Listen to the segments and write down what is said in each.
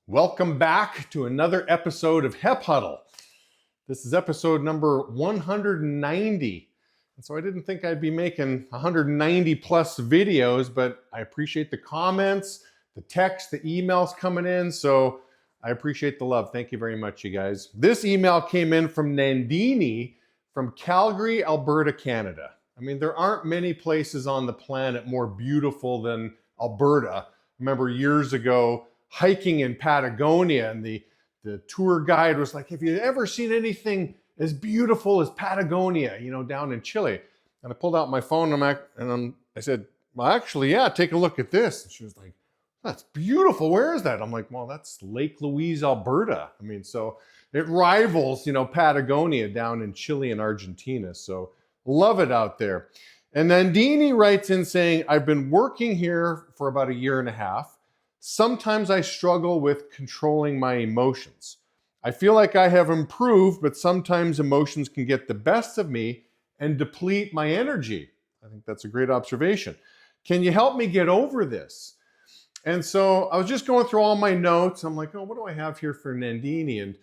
Welcome back to another episode of Hep Huddle. This is episode number 190. And so I didn't think I'd be making 190 plus videos, but I appreciate the comments, the text, the emails coming in. So I appreciate the love. Thank you very much, you guys. This email came in from Nandini from Calgary, Alberta, Canada. I mean, there aren't many places on the planet more beautiful than Alberta. I remember years ago, hiking in Patagonia, and the tour guide was like, have you ever seen anything as beautiful as Patagonia, down in Chile? And I pulled out my phone and I said, well, actually, yeah, take a look at this. And she was like, that's beautiful. Where is that? I'm like, well, that's Lake Louise, Alberta. I mean, so it rivals, Patagonia down in Chile and Argentina. So love it out there. And then Dini writes in saying, I've been working here for about a year and a half. Sometimes I struggle with controlling my emotions. I feel like I have improved, but sometimes emotions can get the best of me and deplete my energy. I think that's a great observation. Can you help me get over this? And so I was just going through all my notes. I'm like, oh, what do I have here for Nandini? And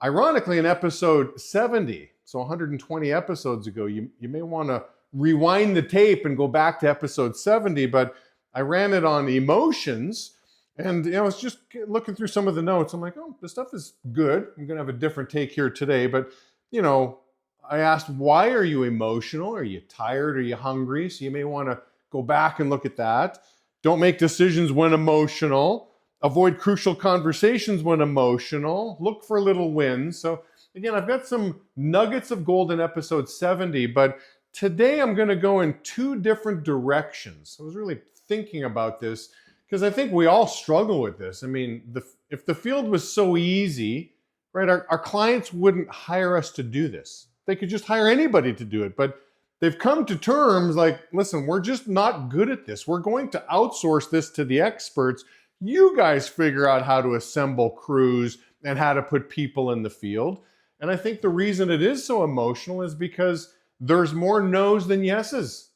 ironically, in episode 70, so 120 episodes ago, you may want to rewind the tape and go back to episode 70, but I ran it on emotions. And I was just looking through some of the notes. I'm like, oh, this stuff is good. I'm going to have a different take here today. But, I asked, why are you emotional? Are you tired? Are you hungry? So you may want to go back and look at that. Don't make decisions when emotional. Avoid crucial conversations when emotional. Look for little wins. So again, I've got some nuggets of gold in episode 70, but today I'm going to go in two different directions. I was really thinking about this, because I think we all struggle with this. I mean, if the field was so easy, right, our clients wouldn't hire us to do this. They could just hire anybody to do it. But they've come to terms like, listen, we're just not good at this. We're going to outsource this to the experts. You guys figure out how to assemble crews and how to put people in the field. And I think the reason it is so emotional is because there's more no's than yeses,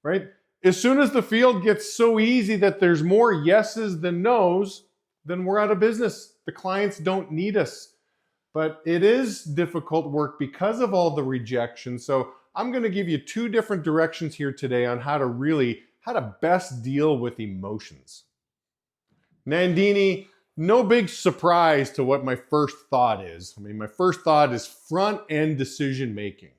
right? As soon as the field gets so easy that there's more yeses than no's, then we're out of business. The clients don't need us. But it is difficult work because of all the rejection. So I'm going to give you two different directions here today on how to best deal with emotions. Nandini, no big surprise to what my first thought is. I mean, my first thought is front-end decision making.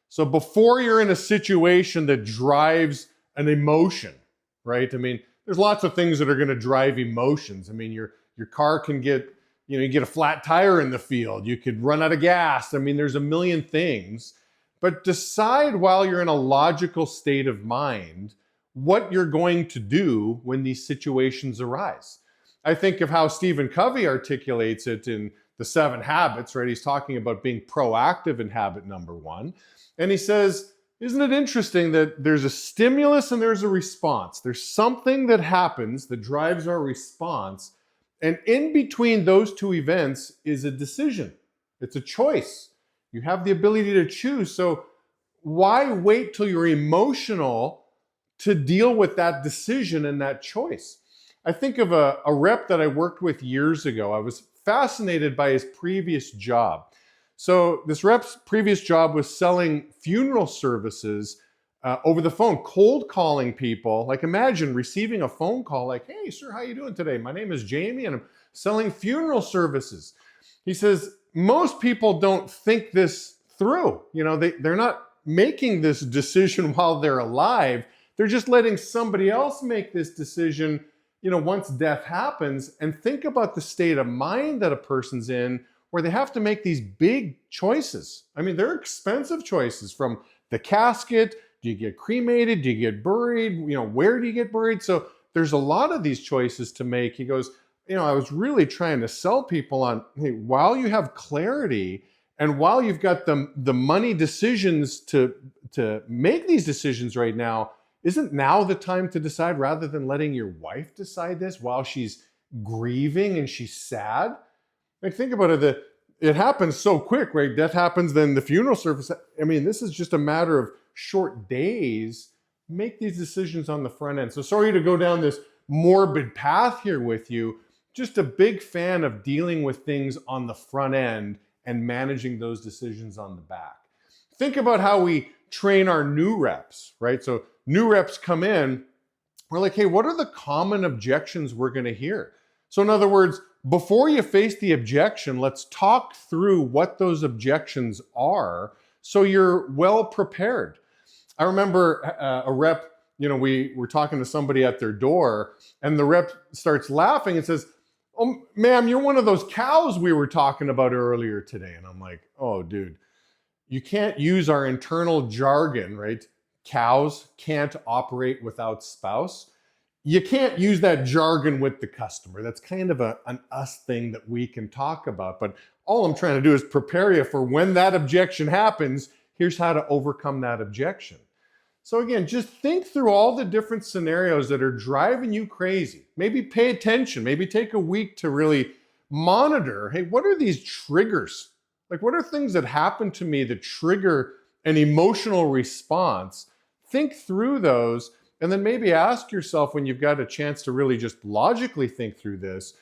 So before you're in a situation that drives an emotion, right? I mean, there's lots of things that are going to drive emotions. I mean, your car can get, you get a flat tire in the field. You could run out of gas. I mean, there's a million things. But decide while you're in a logical state of mind what you're going to do when these situations arise. I think of how Stephen Covey articulates it in the 7 Habits, right? He's talking about being proactive in habit number 1. And he says, isn't it interesting that there's a stimulus and there's a response? There's something that happens that drives our response. And in between those two events is a decision. It's a choice. You have the ability to choose. So why wait till you're emotional to deal with that decision and that choice? I think of a rep that I worked with years ago. I was fascinated by his previous job. So this rep's previous job was selling funeral services over the phone, cold calling people. Like imagine receiving a phone call like, hey, sir, how you doing today? My name is Jaime and I'm selling funeral services. He says, most people don't think this through. They're not making this decision while they're alive. They're just letting somebody else make this decision, once death happens. And think about the state of mind that a person's in where they have to make these big choices. I mean, they're expensive choices, from the casket, do you get cremated, do you get buried, where do you get buried? So there's a lot of these choices to make. He goes, I was really trying to sell people on, hey, while you have clarity and while you've got the money decisions to make these decisions right now, isn't now the time to decide rather than letting your wife decide this while she's grieving and she's sad? Like, think about it, it happens so quick, right? Death happens, then the funeral service. I mean, this is just a matter of short days. Make these decisions on the front end. So sorry to go down this morbid path here with you, just a big fan of dealing with things on the front end and managing those decisions on the back. Think about how we train our new reps, right? So new reps come in, we're like, hey, what are the common objections we're going to hear? So in other words, before you face the objection, let's talk through what those objections are so you're well prepared. I remember a rep, we were talking to somebody at their door, and the rep starts laughing and says, "Oh, ma'am, you're one of those cows we were talking about earlier today." And I'm like, oh, dude, you can't use our internal jargon, right? Cows can't operate without spouse. You can't use that jargon with the customer. That's kind of an us thing that we can talk about. But all I'm trying to do is prepare you for when that objection happens. Here's how to overcome that objection. So again, just think through all the different scenarios that are driving you crazy. Maybe pay attention. Maybe take a week to really monitor. Hey, what are these triggers? Like, what are things that happen to me that trigger an emotional response? Think through those, and then maybe ask yourself, when you've got a chance to really just logically think through this,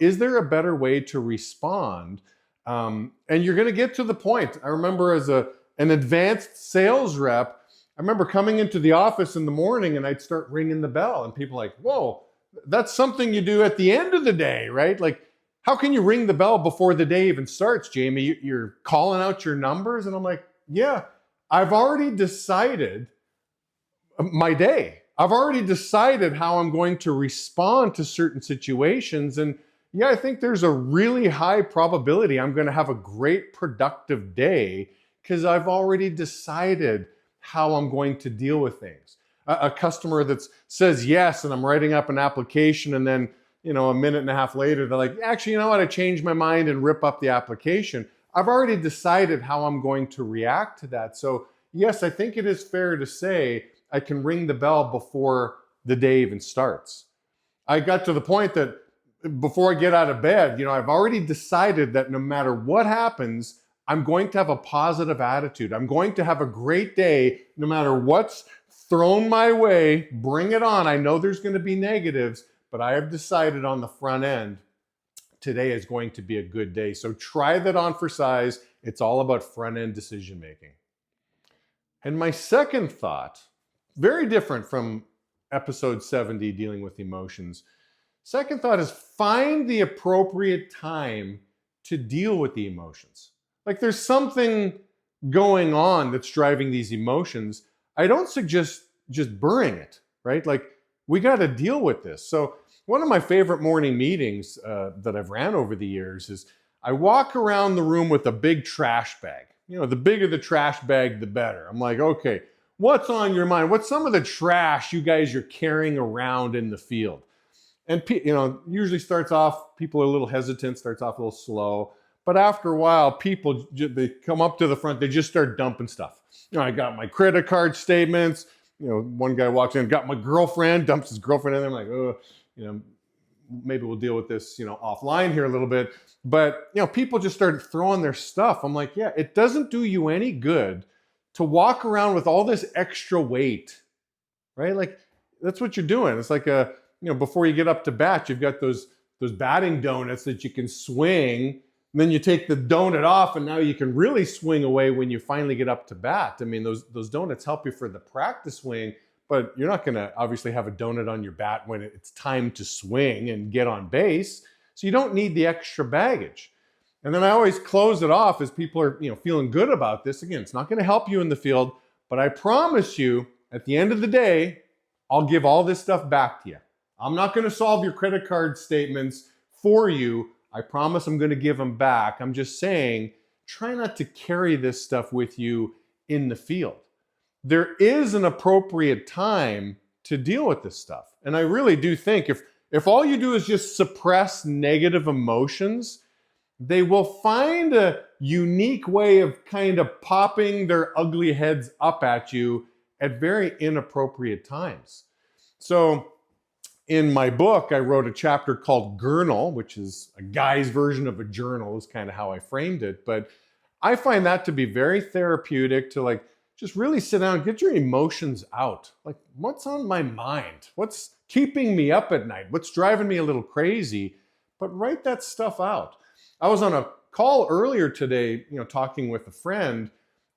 is there a better way to respond? And you're going to get to the point. I remember as an advanced sales rep, I remember coming into the office in the morning and I'd start ringing the bell, and people like, whoa, that's something you do at the end of the day, right? Like, how can you ring the bell before the day even starts, Jamie? You're calling out your numbers? And I'm like, yeah, I've already decided my day. I've already decided how I'm going to respond to certain situations. And yeah, I think there's a really high probability I'm going to have a great productive day because I've already decided how I'm going to deal with things. A customer that says yes, and I'm writing up an application, and then a minute and a half later, they're like, actually, you know what? I changed my mind and rip up the application. I've already decided how I'm going to react to that. So yes, I think it is fair to say I can ring the bell before the day even starts. I got to the point that before I get out of bed, I've already decided that no matter what happens, I'm going to have a positive attitude. I'm going to have a great day no matter what's thrown my way. Bring it on. I know there's going to be negatives, but I have decided on the front end, today is going to be a good day. So try that on for size. It's all about front end decision making. And my second thought, very different from episode 70, dealing with emotions. Second thought is find the appropriate time to deal with the emotions. Like, there's something going on that's driving these emotions. I don't suggest just burying it, right? Like, we got to deal with this. So one of my favorite morning meetings that I've ran over the years is I walk around the room with a big trash bag. The bigger the trash bag, the better. I'm like, okay, what's on your mind? What's some of the trash you guys are carrying around in the field? And usually starts off, people are a little hesitant, starts off a little slow. But after a while, people, they come up to the front, they just start dumping stuff. I got my credit card statements. One guy walks in, got my girlfriend, dumps his girlfriend in there. I'm like, oh, maybe we'll deal with this, offline here a little bit. But, people just started throwing their stuff. I'm like, yeah, it doesn't do you any good to walk around with all this extra weight, right? Like, that's what you're doing. It's like before you get up to bat, you've got those batting donuts that you can swing. And then you take the donut off, and now you can really swing away when you finally get up to bat. I mean, those donuts help you for the practice swing, but you're not going to obviously have a donut on your bat when it's time to swing and get on base. So you don't need the extra baggage. And then I always close it off as people are feeling good about this. Again, it's not going to help you in the field, but I promise you, at the end of the day, I'll give all this stuff back to you. I'm not going to solve your credit card statements for you. I promise I'm going to give them back. I'm just saying, try not to carry this stuff with you in the field. There is an appropriate time to deal with this stuff. And I really do think if all you do is just suppress negative emotions, they will find a unique way of kind of popping their ugly heads up at you at very inappropriate times. So in my book, I wrote a chapter called Journal, which is a guy's version of a journal, is kind of how I framed it. But I find that to be very therapeutic to just really sit down, get your emotions out. Like, what's on my mind? What's keeping me up at night? What's driving me a little crazy? but write that stuff out. I was on a call earlier today, talking with a friend,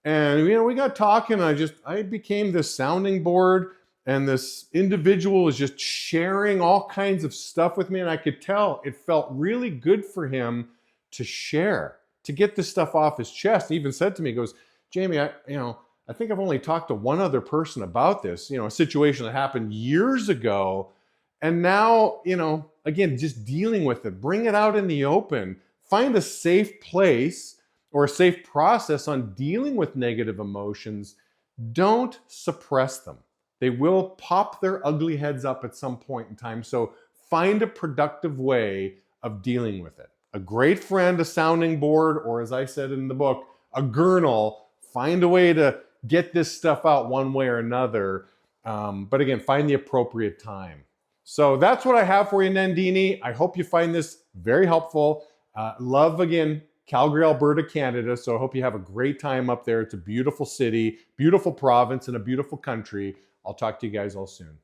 and we got talking. I became this sounding board, and this individual was just sharing all kinds of stuff with me, and I could tell it felt really good for him to share, to get this stuff off his chest. He even said to me, he goes, Jamie, I think I've only talked to one other person about this, a situation that happened years ago. And now, again, just dealing with it, bring it out in the open, find a safe place or a safe process on dealing with negative emotions. Don't suppress them. They will pop their ugly heads up at some point in time. So find a productive way of dealing with it. A great friend, a sounding board, or as I said in the book, a gurnal. Find a way to get this stuff out one way or another. But again, find the appropriate time. So that's what I have for you, Nandini. I hope you find this very helpful. Love, again, Calgary, Alberta, Canada. So I hope you have a great time up there. It's a beautiful city, beautiful province, and a beautiful country. I'll talk to you guys all soon.